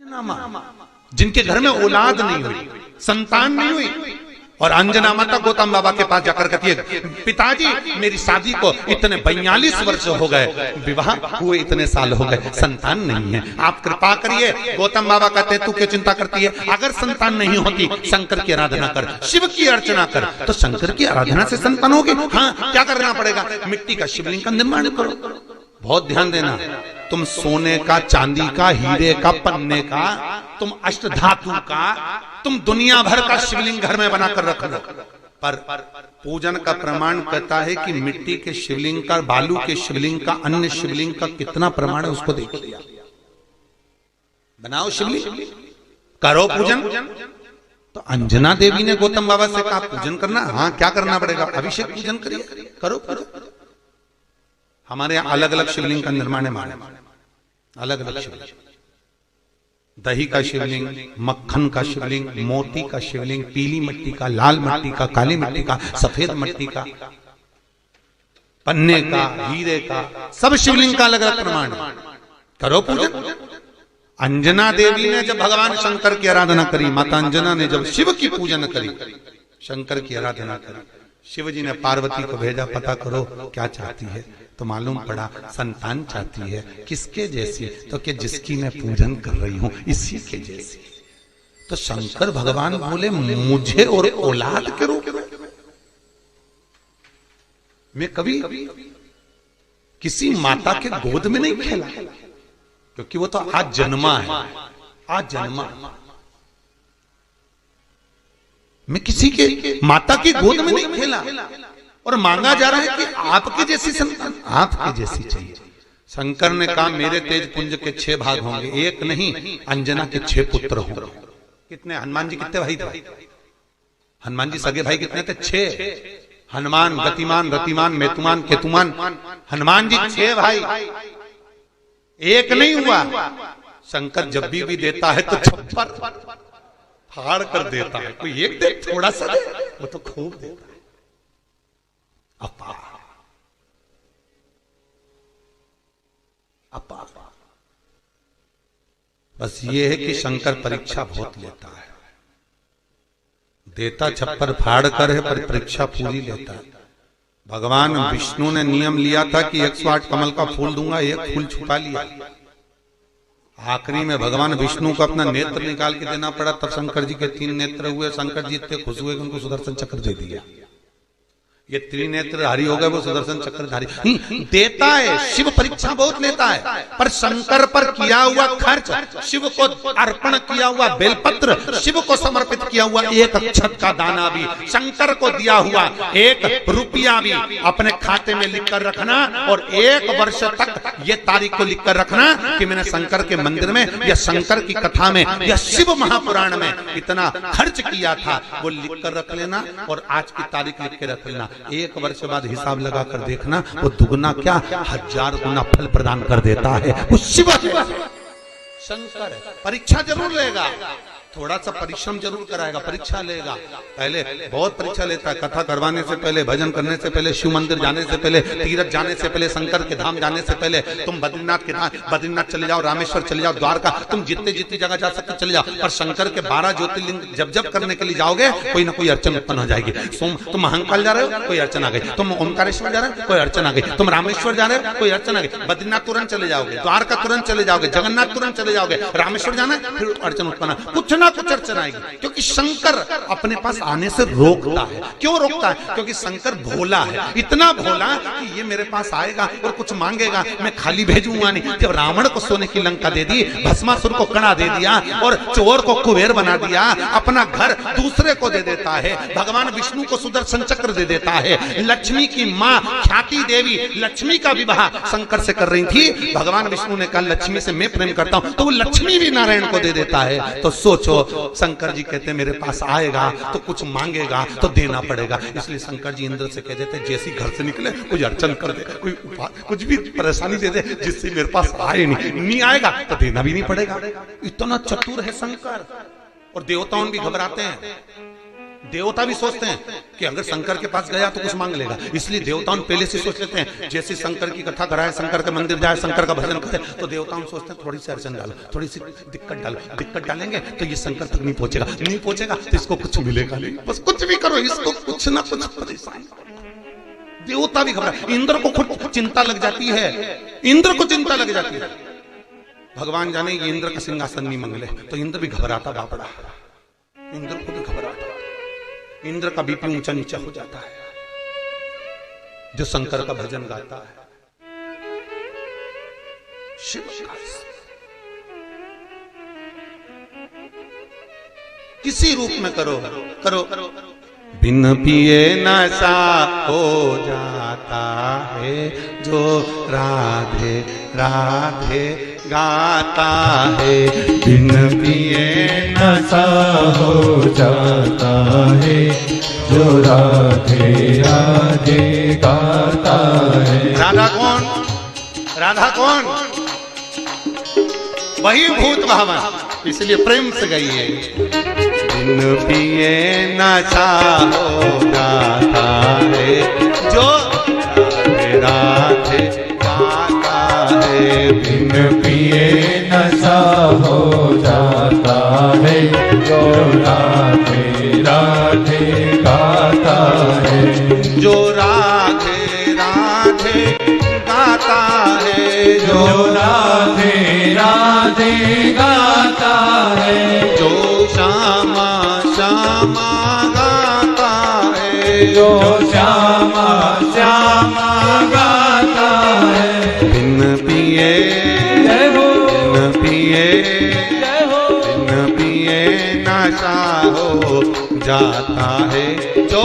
जिनके घर में औलाद नहीं हुई, संतान नहीं हुई, और अंजना माता गौतम बाबा के पास जाकर कहती है, पिताजी मेरी शादी को इतने 42 वर्ष हो गए, विवाह हुए इतने साल हो गए, संतान नहीं है, आप कृपा करिए। गौतम बाबा कहते हैं, तू क्यों चिंता करती है? अगर संतान नहीं होती, शंकर की आराधना कर, शिव की अर्चना कर, तो शंकर की आराधना से संतान होगी। हाँ, क्या करना पड़ेगा? मिट्टी का शिवलिंग का निर्माण करो। बहुत ध्यान देना, तुम सोने का, चांदी का, हीरे का, पन्ने का, तुम अष्ट धातु का, तुम दुनिया भर का शिवलिंग घर में बनाकर रख लो, पर पूजन का प्रमाण कहता है कि मिट्टी के शिवलिंग का, बालू के शिवलिंग का, अन्य शिवलिंग का कितना प्रमाण है उसको देख लिया। बनाओ शिवलिंग, करो पूजन। तो अंजना देवी ने गौतम बाबा से कहा पूजन करना। हाँ, क्या करना पड़ेगा? अभिषेक पूजन करिए, करो करो। हमारे यहाँ अलग अलग शिवलिंग का निर्माण है, अलग अलग शिवलिंग, दही का शिवलिंग, मक्खन का शिवलिंग, मोती का शिवलिंग, पीली मिट्टी का, लाल मिट्टी का, काली मिट्टी का, सफेद मिट्टी का, पन्ने का, हीरे का, सब शिवलिंग का अलग अलग प्रमाण। करो पूजन। अंजना देवी ने जब भगवान शंकर की आराधना करी, माता अंजना ने जब शिव की पूजन करी, शंकर की आराधना करी, शिव जी ने पार्वती को भेजा, पता करो क्या चाहती है। तो मालूम पड़ा संतान चाहती है। किसके जैसी? तो कि जिसकी मैं पूजन कर रही हूं इसी के जैसी। तो शंकर भगवान बोले, मुझे और औलाद के रूप में? मैं कभी किसी माता के गोद में नहीं खेला, क्योंकि वो तो आज जन्मा है, आज जन्मा। मैं किसी के माता की गोद में नहीं खेला, और मांगा जा रहा है कि आपकी जैसी संतान, आपकी जैसी चाहिए। शंकर ने कहा, मेरे तेज पुंज के 6 भाग होंगे, एक नहीं, अंजना के 6 पुत्र होंगे। कितने? हनुमान जी कितने भाई थे? हनुमान जी सगे भाई कितने थे? 6। हनुमान, गतिमान, रतिमान, मेतुमान, केतुमान, हनुमान जी 6 भाई, एक नहीं हुआ। शंकर जब भी देता है तो छप्पर फाड़ कर देता है। कोई एक दे, थोड़ा सा दे, वो तो खूब देता है। अपा अपा बस ये है कि शंकर परीक्षा बहुत लेता है, देता छप्पर फाड़ कर है, पर परीक्षा पूरी लेता है। भगवान विष्णु ने नियम लिया था कि 108 कमल का फूल दूंगा, एक फूल छुपा लिया। आखिरी में भगवान विष्णु को अपना नेत्र निकाल के देना पड़ा, तब शंकर जी के 3 नेत्र हुए। शंकर जी इतने खुश हुए कि उनको सुदर्शन चक्र दे दिया। ये त्रिनेत्रधारी हो गए, वो सुदर्शन चक्रधारी। देता है, शिव परीक्षा बहुत लेता है, पर शंकर पर किया हुआ खर्च, शिव को अर्पण किया हुआ बेलपत्र, शिव को समर्पित किया हुआ 1 अक्षत का दाना भी, शंकर को दिया हुआ 1 रुपया भी अपने खाते में लिख कर रखना, और 1 वर्ष तक ये तारीख को लिख कर रखना कि मैंने शंकर के मंदिर में या शंकर की कथा में या शिव महापुराण में इतना खर्च किया था, वो लिख कर रख लेना, और आज की तारीख लिख के रख लेना। 1 वर्ष बाद हिसाब लगा कर देखना, वो दुगना क्या 1000 गुना फल प्रदान कर देता है। वो शिव है, शंकर है। परीक्षा जरूर लेगा, थोड़ा सा परिश्रम जरूर कराएगा, परीक्षा लेगा। पहले बहुत परीक्षा लेता है, कथा करवाने से पहले, भजन करने से पहले, शिव मंदिर जाने से पहले, तीर्थ जाने से पहले, शंकर के धाम जाने से पहले। तुम बद्रीनाथ के धाम, बद्रीनाथ चले जाओ, रामेश्वर चले जाओ, द्वारका, तुम जितनी जितनी जगह जा सकते चले जाओ, पर शंकर के 12 ज्योतिर्लिंग जब जब करने के लिए जाओगे, कोई ना कोई अड़चन उत्पन्न हो जाएगी। तुम महाकाल जा रहे हो, कोई अड़चन आ गई। तुम ओमकारेश्वर जा रहे हो, कोई अड़चन आ गई। तुम रामेश्वर जा रहे हो, कोई अड़चन आ गई। बद्रीनाथ तुरंत चले जाओगे, द्वारका तुरंत चले जाओगे, जगन्नाथ तुरंत चले जाओगे, रामेश्वर जाना है, फिर अड़चन उत्पन्न, कुछ ना कुछ अड़चन आएगी। क्योंकि शंकर अपने पास आने से रोकता है। क्यों रोकता है? क्योंकि शंकर भोला है, इतना भोला कि ये मेरे पास आएगा और कुछ मांगेगा, मैं खाली भेजूंगा नहीं। जब रावण को सोने की लंका दे दी, भस्मासुर को कड़ा दे दिया, और चोर को कुबेर बना दिया, अपना घर दूसरे को दे देता है। भगवान विष्णु को सुदर्शन चक्र दे देता है। लक्ष्मी की माँ ख्याति देवी लक्ष्मी का विवाह शंकर से कर रही थी। भगवान विष्णु ने कहा लक्ष्मी से मैं प्रेम करता हूं, तो वो लक्ष्मी भी नारायण को दे देता है। तो सोचो, शंकर जी कहते मेरे पास आएगा तो कुछ मांगेगा तो देना पड़ेगा। इसलिए शंकर जी इंद्र से कह देते, जैसी घर से निकले कोई अड़चन कर दे, कोई कुछ भी परेशानी दे दे, जिससे मेरे पास आए नहीं आएगा तो देना भी नहीं पड़ेगा। इतना चतुर है शंकर। और देवताओं भी घबराते हैं। देवता भी सोचते हैं कि अगर शंकर के पास गया तो कुछ मांग लेगा, इसलिए देवताओं पहले से सोच लेते हैं जैसे शंकर की कथा कराए, शंकर के मंदिर जाए, शंकर का भजन करे, तो देवताओं सोचते हैं थोड़ी सी अड़चन डालो, थोड़ी सी दिक्कत डालो, दिक्कत डालेंगे तो ये शंकर तक नहीं पहुंचेगा, नहीं पहुंचेगा तो इसको कुछ मिलेगा नहीं, बस कुछ भी करो इसको कुछ ना कुछ परेशान। देवता भी घबरा, इंद्र को खुद चिंता लग जाती है, इंद्र को चिंता लग जाती है, भगवान जाने ये इंद्र का सिंहासन नहीं मंगले, तो इंद्र भी घबराता बापड़ा, इंद्र को भी घबराता, इंद्र का बीपी ऊंचा नीचा हो जाता है जो शंकर का भजन गाता है। शिव का किसी रूप में करो करो, बिन पिए नशा हो जाता है जो राधे राधे गाता है, बिन पिए नशा हो जाता है जो राधे राधे गाता है। राधा कौन? राधा कौन? वही भूत भावन, इसलिए प्रेम से गाइए। बिन पिए नशा हो जाता है जो राधे राधे गाता है, बिन पिए नशा हो जाता है जो राधे राधे गाता है, जो राधे राधे गाता है, जो राधे राधे गाता है, जो श्यामा श्यामा गाता है, जो श्यामा श्यामा गाता है। बिन पिए जय हो, बिन पिए जय हो, बिन पिए नशा हो जाता है जो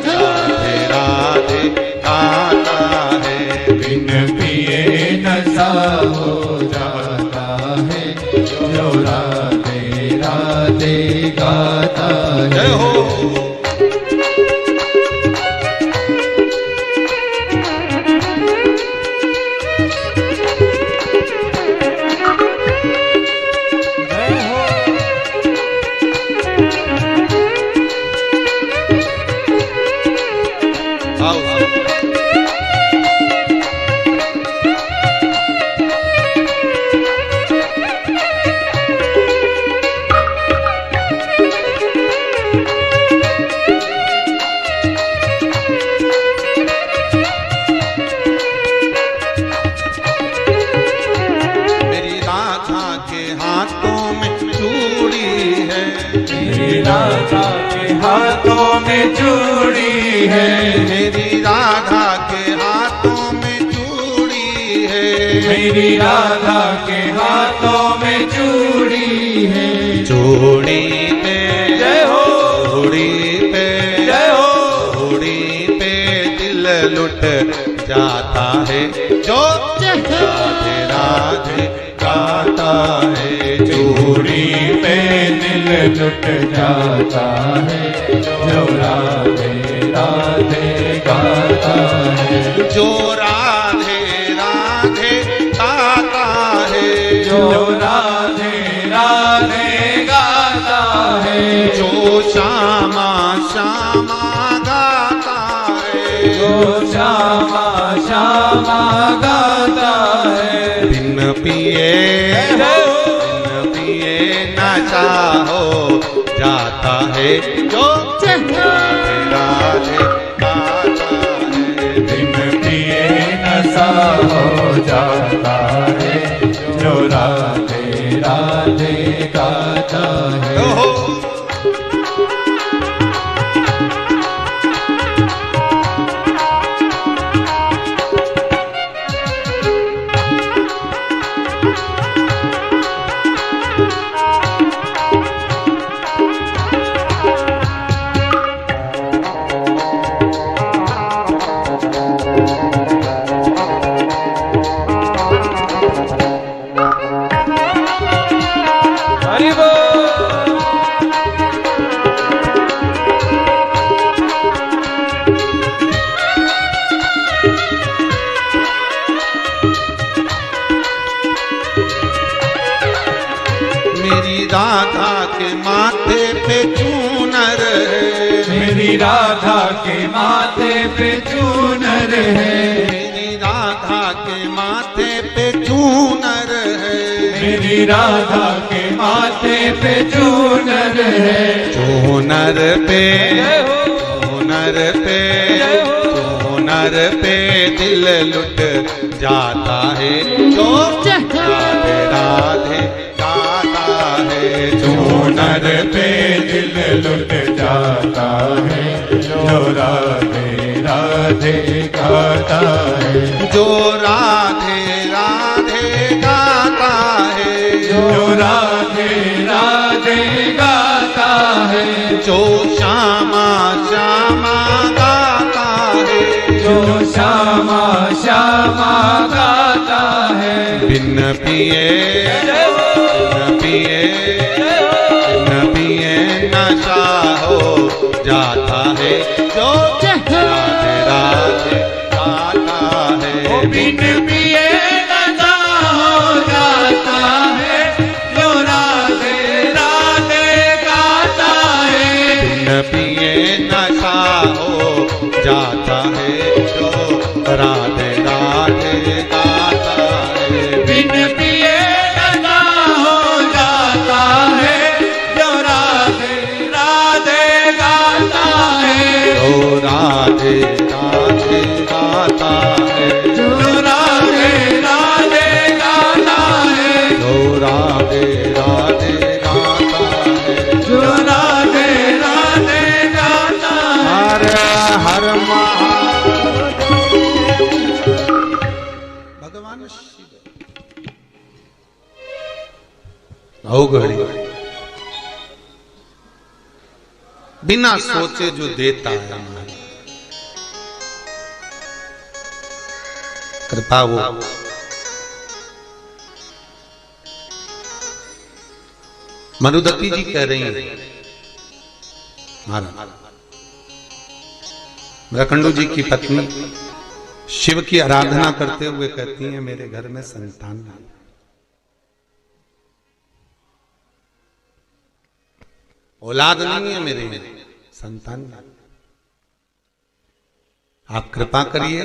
राधे राधे गाता है, बिन पिए नशा हो जाता है जो राधे राधे गाता है। जय हो। राधा के हाथों में चूड़ी है, मेरी राधा के हाथों में चूड़ी है, मेरी राधा के हाथों में चूड़ी है। चूड़ी पे जय हो, चूड़ी पे जय हो, चूड़ी पे दिल लुट जाता है जो राधे राधे गाता है, चूड़ी पे दिल लुट जाता है जो राधे राधे गाता है, जो राधे राधे गाता है, जो राधे राधे गाता है, जो श्यामा श्यामा गाता है, जो श्यामा श्यामा गाता है। बिन पिए बिन पिए नशा हो जाता है जो राधे राधे गाता है, बिन पिए नशा हो जाता है जो राधे राधे गाता है। ओहो। हरि बोल। मेरी राधा के माथे पे चूनर है, मेरी राधा के माथे पे चूनर है, मेरी राधा के माथे पे चूनर है, मेरी राधा के माथे पे चूनर है, चूनर पे चूनर पे चूनर पे दिल लुट जाता है जो राधे राधे गाता है, चूनर पे दिल लुट जाता है, जो राधे राधे गाता है, जो राधे राधे गाता है, जो राधे राधे गाता है, जो श्यामा श्यामा गाता है, जो श्यामा श्यामा गाता है, बिन पिए बिन पिए बिन पिए नशा हो जाता है, जो राधे राधे गाता है, बिन पिए नशा हो जाता है, जो राधे राधे गाता है, बिन पिए नशा हो जाता है, जो राधे राधे गाता है, बिन पिए नशा हो जाता है, जो राधे राधे गाता है, जो राधे राधे गाता है, जो राधे राधे गाता है, जो राधे राधे गाता है, जो राधे राधे गाता है। हर हर भगवान शिव घड़ी बिना सोचे जो देता है हमारी कृपा, वो मनुदत्ती जी कह रही हैं महाराज, मृकंडू जी की पत्नी शिव की आराधना करते हुए कहती हैं मेरे घर में संतान नहीं, औलाद नहीं है मेरे में, संतान नहीं, आप कृपा करिए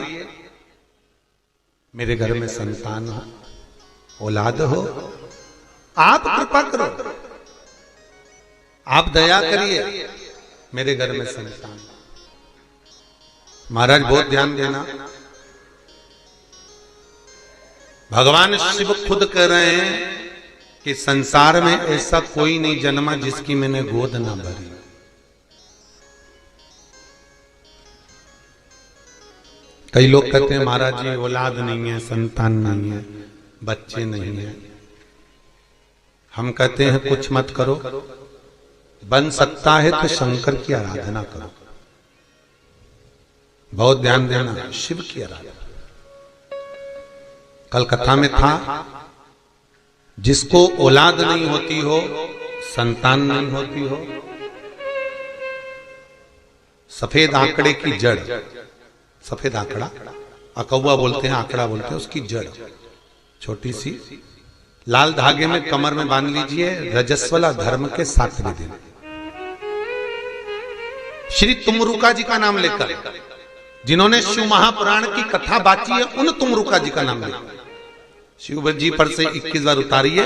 मेरे घर में संतान हो, औलाद हो, आप कृपा करो, आप दया करिए मेरे घर में संतान। महाराज बहुत ध्यान देना, भगवान शिव खुद कह रहे हैं कि संसार में ऐसा कोई नहीं जन्मा जिसकी मैंने गोद ना भरी। कई लोग कहते हैं महाराज जी औलाद नहीं है, संतान नहीं है, बच्चे नहीं है। हम कहते हैं कुछ मत करो, बन सकता है तो शंकर की आराधना करो। बहुत ध्यान देना, शिव की आराधना। कल कथा में था, जिसको औलाद नहीं होती हो, संतान नहीं होती हो, सफेद आंकड़े की जड़, सफेद आंकड़ा अकौवा बोलते हैं, आंकड़ा बोलते हैं, उसकी जड़ छोटी सी लाल धागे में कमर में बांध लीजिए। रजस्वला धर्म के 7वें दिन श्री तुमरुका जी का नाम लेकर, जिन्होंने शिव महापुराण की कथा बाची है, उन तुमरुका जी का नाम लेकर शिव जी पर से 21 बार उतारिए,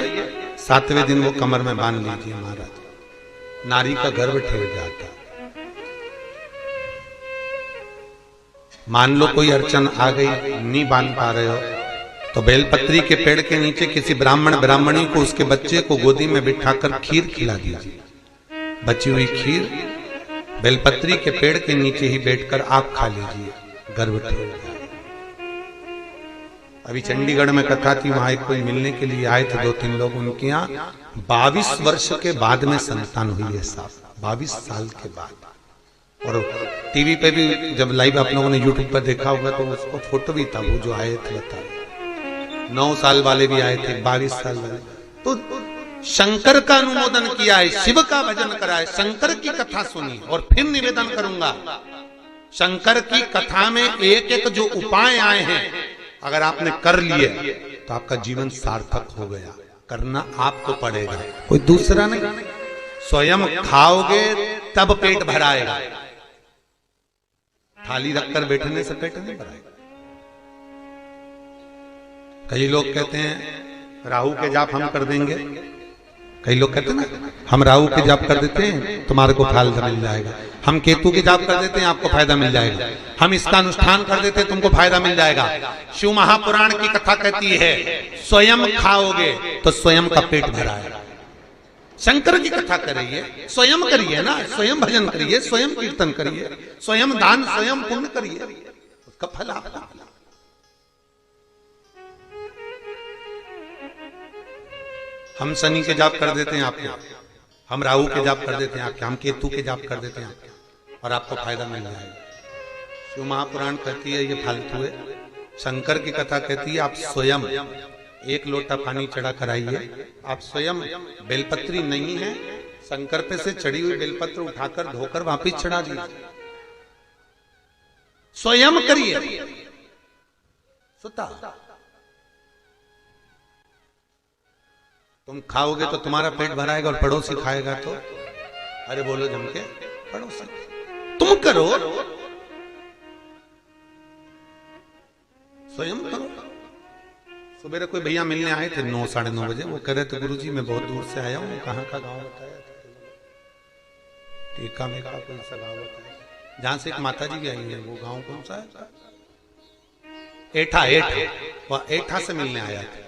7वें दिन वो कमर में बांध लीजिए। महाराज नारी का गर्भ ठहर जाता। मान लो कोई अड़चन आ गई, नहीं बांध पा रहे हो, तो बेलपत्री के पेड़ के नीचे किसी ब्राह्मण ब्राह्मणी को उसके बच्चे को गोदी में बिठाकर खीर खिला दीजिए। बची हुई खीर बेलपत्री के पेड़ के नीचे ही बैठकर आप खा लीजिए, गर्भ ठहर जाए। अभी चंडीगढ़ में कथा थी, वहां एक कोई मिलने के लिए आए थे 2-3 लोग, उनके यहाँ 22 वर्ष के बाद में संतान हुई है साहब, 22 साल के बाद। और टीवी पे भी जब लाइव आप लोगों ने यूट्यूब पर देखा होगा तो उसको फोटो भी था, वो जो आए थे बता, 9 साल वाले भी आए थे, 22 साल वाले। तो शंकर का अनुमोदन किया है, शिव का भजन करा है, शंकर की कथा सुनी। और फिर निवेदन करूंगा, शंकर की कथा में एक एक जो उपाय आए हैं, अगर आपने कर लिए तो आपका जीवन सार्थक हो गया। करना आपको पड़ेगा, कोई दूसरा नहीं। स्वयं खाओगे तब पेट भराएगा, थाली रखकर बैठने से पेट नहीं भराएगा। कई लोग कहते हैं राहु के जाप हम कर देंगे, कई लोग कहते हैं ना हम राहु के जाप कर देते हैं तुम्हारे को फायदा मिल जाएगा, हम केतु के जाप कर देते हैं आपको फायदा मिल जाएगा, हम इसका अनुष्ठान कर देते हैं तुमको फायदा मिल जाएगा। शिव महापुराण की कथा कहती है स्वयं खाओगे तो स्वयं का पेट भराएगा। शंकर की कथा कर रही है, स्वयं करिए ना, स्वयं भजन करिए, स्वयं कीर्तन करिए, स्वयं दान स्वयं पुण्य करिए, उसका फल आपको। हम शनि के जाप कर देते हैं आपको, हम राहु के जाप कर देते हैं आपके, हम केतु के जाप कर देते हैं आपके, और आपको फायदा मिल जाएगा। शिव महापुराण कहती है ये फालतू है। शंकर की कथा कहती है आप स्वयं एक लोटा पानी चढ़ा कर आइए, आप स्वयं बेलपत्री नहीं है, शंकर पे से चढ़ी हुई बेलपत्र उठाकर धोकर वापिस चढ़ा दीजिए, स्वयं करिए। सुता तुम खाओगे तो तुम्हारा पेट भराएगा और पड़ोसी खाएगा तो, अरे बोलो जम के, पड़ोसी तुम करो, स्वयं करो। सुबह कोई भैया मिलने आए थे 9 साढ़े 9 बजे, वो कह रहे थे गुरुजी मैं बहुत दूर से आया हूँ, कहाँ का गांव बताया था, टीका में का कौन सा गांव बताया, जहां से एक माता जी भी आई है, वो गांव कौन सा है, एठा, एठा, एठा से मिलने आया था।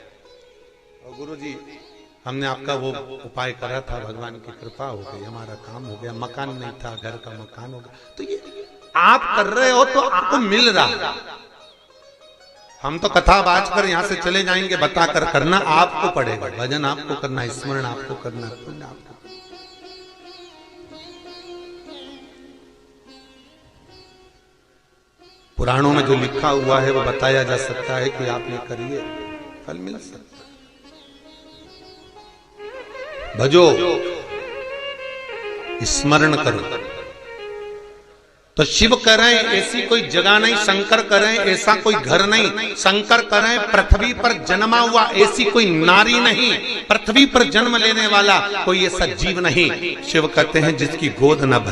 और गुरुजी हमने आपका वो उपाय करा था, भगवान की कृपा हो गई, हमारा काम हो गया, मकान नहीं था, घर का मकान हो गया। तो ये आप कर रहे हो तो आपको मिल रहा, हम तो कथा बाज कर यहां से चले जाएंगे, बताकर करना आपको पड़ेगा, भजन आपको करना, स्मरण आपको करना, पुण्य आपको। पुराणों में जो लिखा हुआ है वो बताया जा सकता है कि आप ये करिए, फल मिल सकता है। भजो, स्मरण करो। तो शिव करें ऐसी कोई जगह नहीं, शंकर करें ऐसा कोई घर नहीं, शंकर करें पृथ्वी पर जन्मा हुआ ऐसी कोई नारी नहीं, पृथ्वी पर जन्म लेने वाला कोई ऐसा जीव नहीं। शिव कहते हैं जिसकी गोद न भरे।